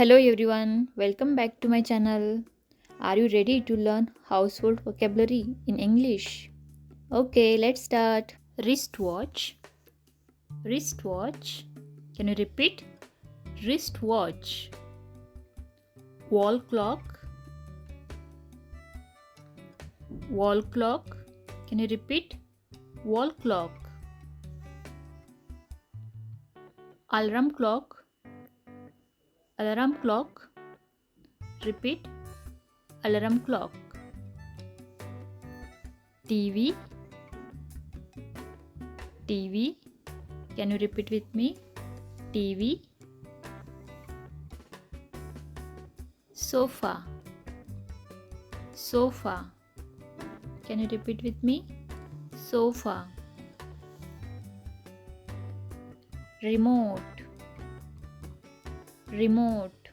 Hello everyone, welcome back to my channel. Are you ready to learn household vocabulary in English? Okay, let's start. Wristwatch. Wristwatch. Can you repeat? Wristwatch. Wall clock. Wall clock. Can you repeat? Wall clock. Alarm clock. Alarm clock. Repeat. Alarm clock. TV. TV. Can you repeat with me? TV. Sofa. Sofa. Can you repeat with me? Sofa. Remote. Remote.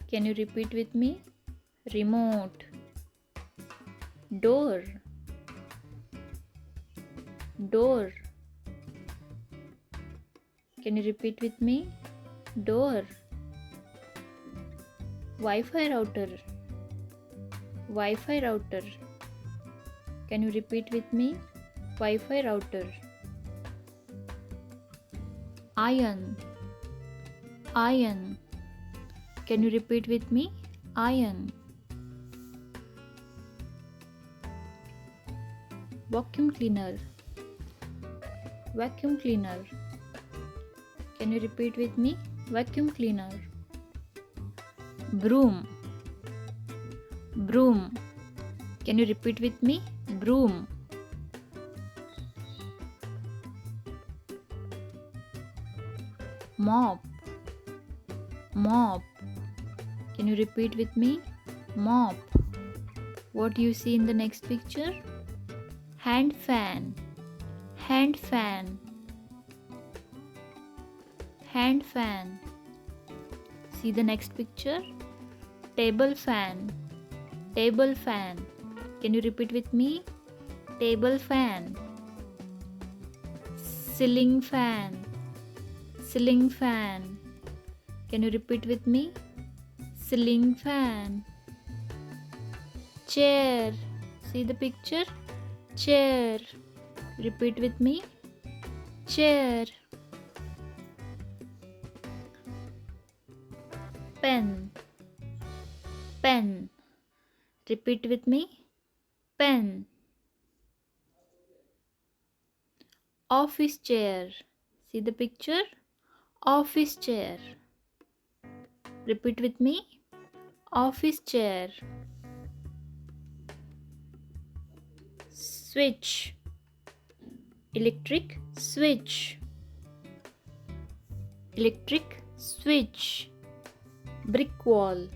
Can you repeat with me? Remote. Door. Door. Can you repeat with me? Door. Wi-Fi router. Wi-Fi router. Can you repeat with me? Wi-Fi router. Iron. Iron. Can you repeat with me? Iron. Vacuum cleaner. Vacuum cleaner. Can you repeat with me? Vacuum cleaner. Broom. Broom. Can you repeat with me? Broom. Mop. Mop. Can you repeat with me? Mop. What do you see in the next picture? Hand fan. Hand fan. Hand fan. See the next picture? Table fan. Table fan. Can you repeat with me? Table fan. Ceiling fan. Ceiling fan. Can you repeat with me? Ceiling fan. Chair. See the picture? Chair. Repeat with me. Chair. Pen. Pen. Repeat with me. Pen. Office chair. See the picture? Office chair. Repeat with me. Office chair. Switch. Electric switch. Electric switch. Brick wall.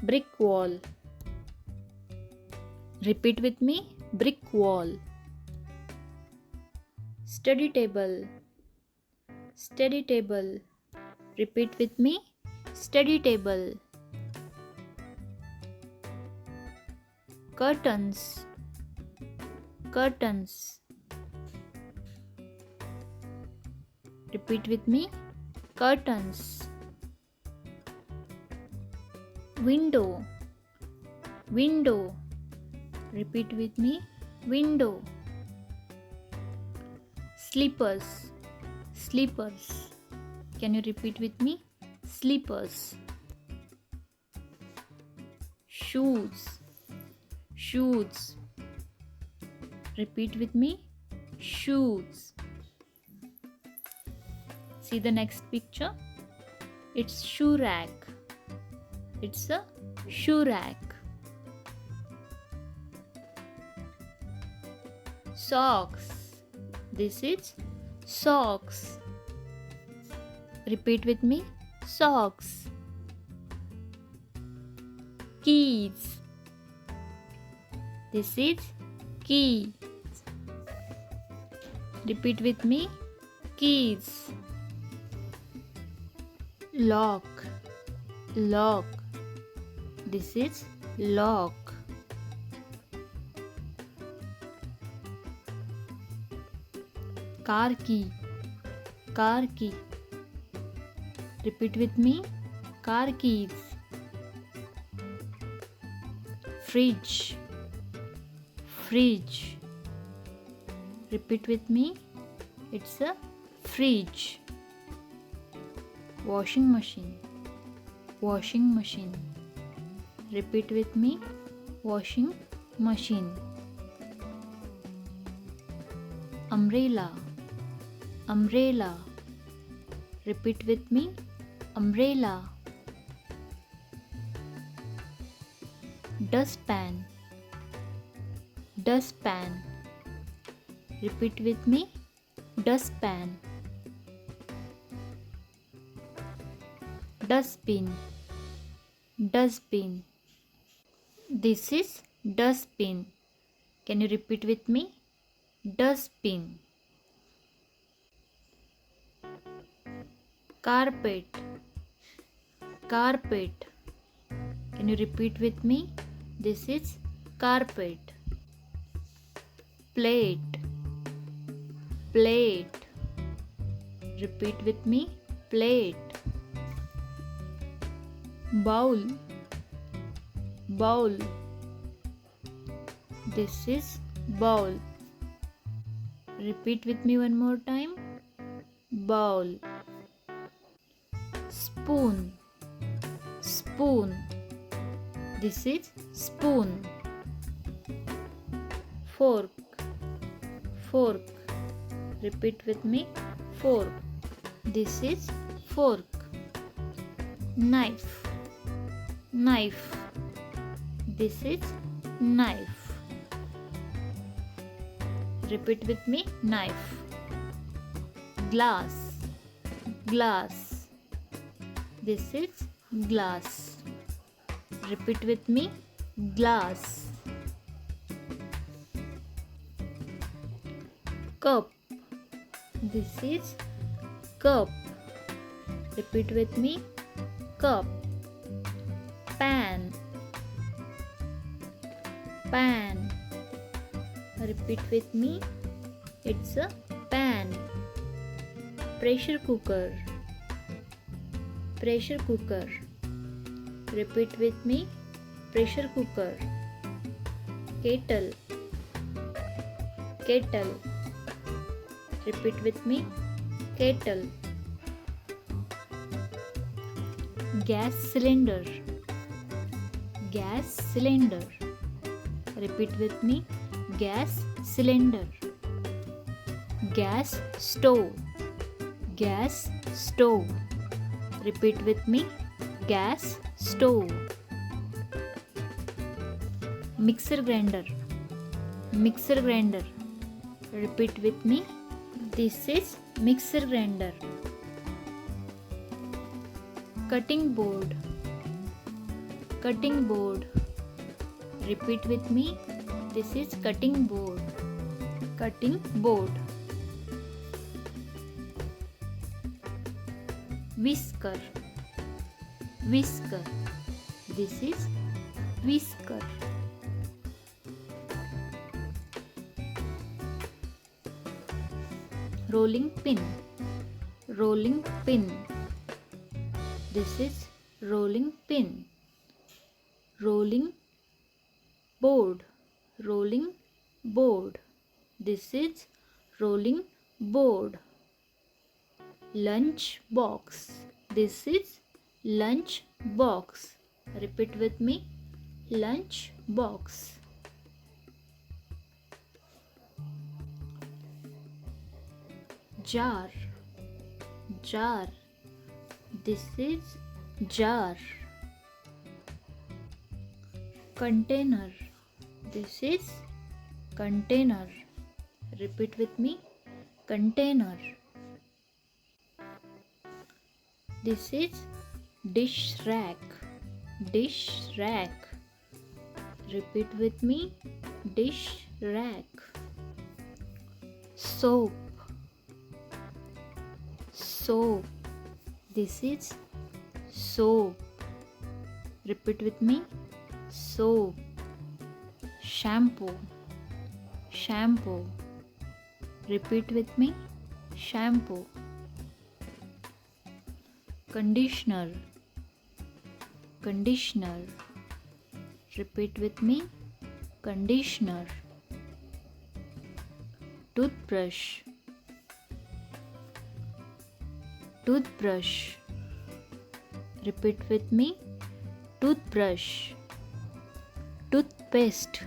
Brick wall. Repeat with me. Brick wall. Study table. Study table. Repeat with me. Study table. Curtains. Curtains. Repeat with me. Curtains. Window. Window. Repeat with me. Window. Slippers. Slippers. Can you repeat with me? Slippers. Shoes. Shoes. Repeat with me. Shoes. See the next picture? It's shoe rack. It's a shoe rack. Socks. This is socks. Repeat with me. Socks. Keys. This is key. Repeat with me. Keys. Lock. Lock. This is lock. Car key. Car key. Repeat with me. Car keys. Fridge. Fridge. Repeat with me. It's a fridge. Washing machine. Washing machine. Repeat with me. Washing machine. Umbrella. Umbrella. Repeat with me. Umbrella. Dustpan. Dustpan. Repeat with me. Dustpan. Dustbin. Dustbin. This is dustbin. Can you repeat with me? Dustbin. Carpet. Carpet. Can you repeat with me? This is carpet. Plate. Plate. Repeat with me. Plate. Bowl. Bowl. This is bowl. Repeat with me one more time. Bowl. Spoon. Spoon. This is spoon. Fork. Fork. Repeat with me. Fork. This is fork. Knife. Knife. This is knife. Repeat with me. Knife. Glass. Glass. This is glass. Repeat with me. Glass. Cup. This is cup. Repeat with me. Cup. Pan. Pan. Repeat with me. It's a pan. Pressure cooker. Pressure cooker. Repeat with me. Pressure cooker. Kettle. Kettle. Repeat with me. Kettle. Gas cylinder. Gas cylinder. Repeat with me. Gas cylinder. Gas stove. Gas stove. Repeat with me. Gas stove. Mixer grinder. Mixer grinder. Repeat with me. This is mixer grinder. Cutting board. Cutting board. Repeat with me. This is cutting board. Cutting board. Whisker. Whisker. This is whisker. Rolling pin. Rolling pin. This is rolling pin. Rolling board. Rolling board. This is rolling board. Lunch box. This is lunch box. Repeat with me. Lunch box. Jar. Jar. This is jar. Container. This is container. Repeat with me. Container. This is dish rack. Dish rack. Repeat with me. Dish rack. Soap. Soap. This is soap. Repeat with me. Soap. Shampoo. Shampoo. Repeat with me. Shampoo. conditioner, conditioner. Repeat with me, conditioner. Toothbrush, toothbrush. Repeat with me, toothbrush. Toothpaste,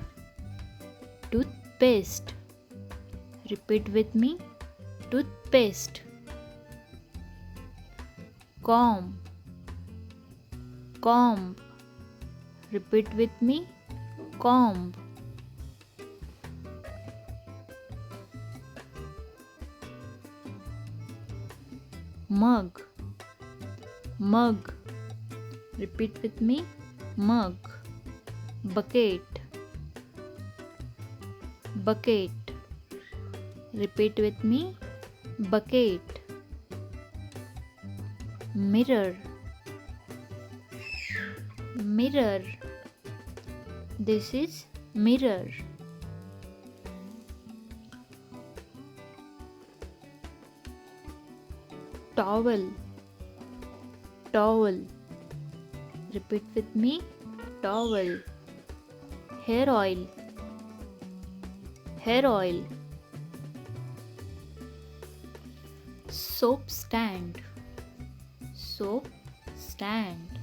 toothpaste. Repeat with me, toothpaste. Comb, comb. Repeat with me, comb. Mug, mug. Repeat with me, mug. Bucket, bucket. Repeat with me, bucket. Mirror, mirror. This is mirror. Towel, towel. Repeat with me, towel. Hair oil, hair oil. Soap stand, soap stand.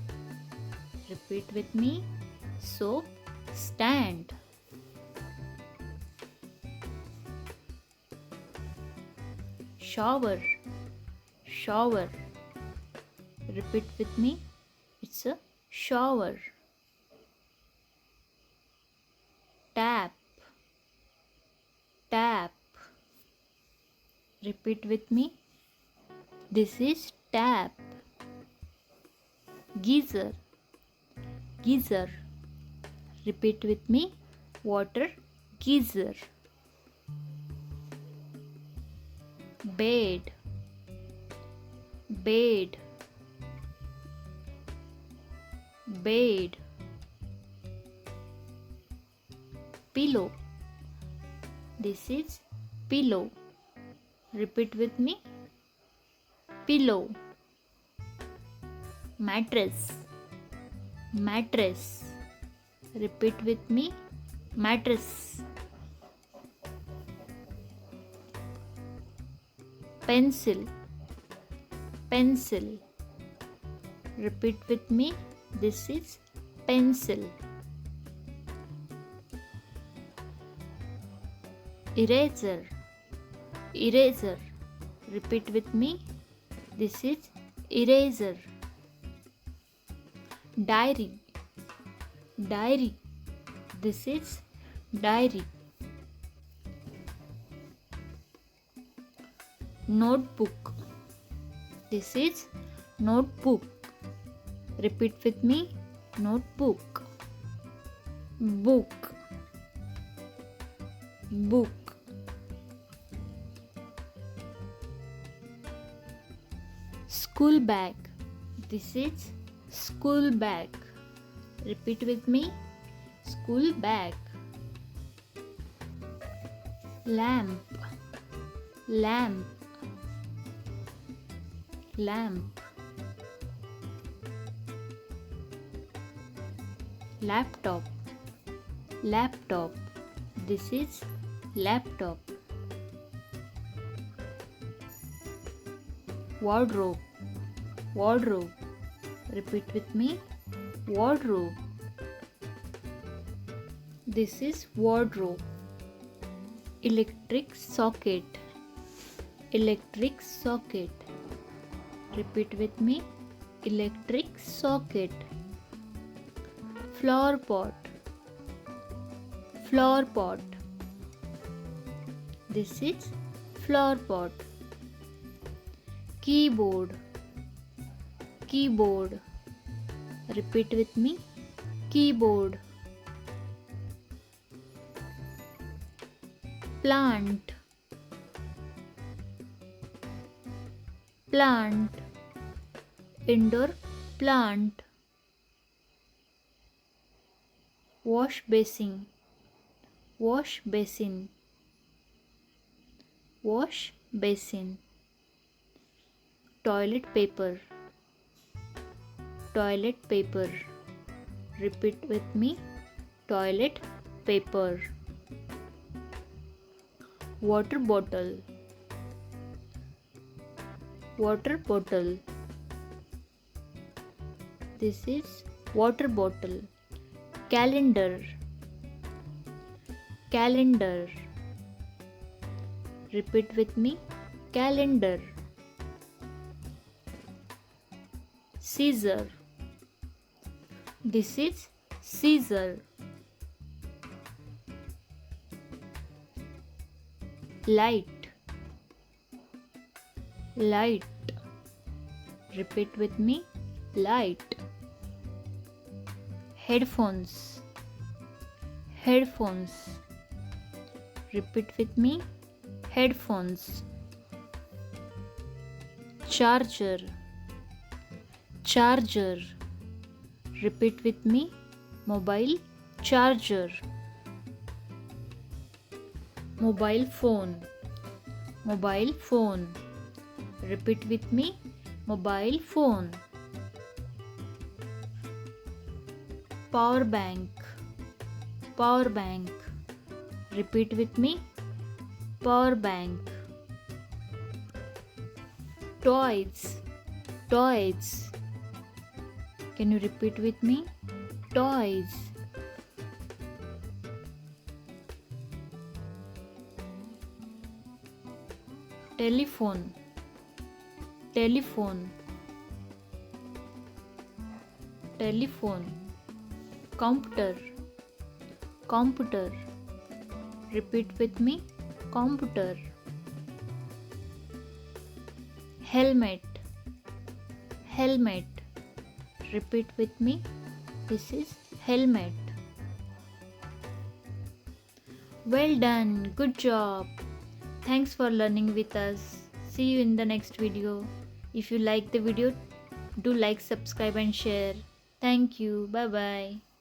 Repeat with me, soap stand. Shower, shower. Repeat with me, it's a shower. Tap, tap. Repeat with me, this is tap. Geyser, geyser. Repeat with me, water geyser. Bed, bed, bed. Pillow, this is pillow. Repeat with me, pillow. Mattress, mattress. Repeat with me, mattress. Pencil, pencil. Repeat with me, this is pencil. Eraser, eraser. Repeat with me, this is eraser. Diary, diary. This is diary. Notebook, this is notebook. Repeat with me, notebook. Book, book. School bag, this is school bag. Repeat with me, school bag. Lamp, lamp, lamp. Laptop, laptop. This is laptop. Wardrobe, wardrobe. Repeat with me, wardrobe. This is wardrobe. Electric socket, electric socket. Repeat with me, electric socket. Flower pot, flower pot. This is flower pot. Keyboard, keyboard. Repeat with me, keyboard. Plant, plant. Indoor plant. Wash basin, wash basin, wash basin. Toilet paper, toilet paper. Repeat with me. Toilet paper. Water bottle. Water bottle. This is water bottle. Calendar. Calendar. Repeat with me. Calendar. Scissor. This is scissor. Light. Light. Repeat with me. Light. Headphones. Headphones. Repeat with me. Headphones. Charger. Charger. Repeat with me. Mobile charger. Mobile phone. Mobile phone. Repeat with me. Mobile phone. Power bank. Power bank. Repeat with me. Power bank. Toys. Toys. Can you repeat with me? Toys. Telephone. Telephone. Telephone. Computer. Computer. Repeat with me. Computer. Helmet. Helmet. Repeat with me. This is helmet. Well done. Good job. Thanks for learning with us. See you in the next video. If you like the video, do like, subscribe and share. Thank you. Bye bye.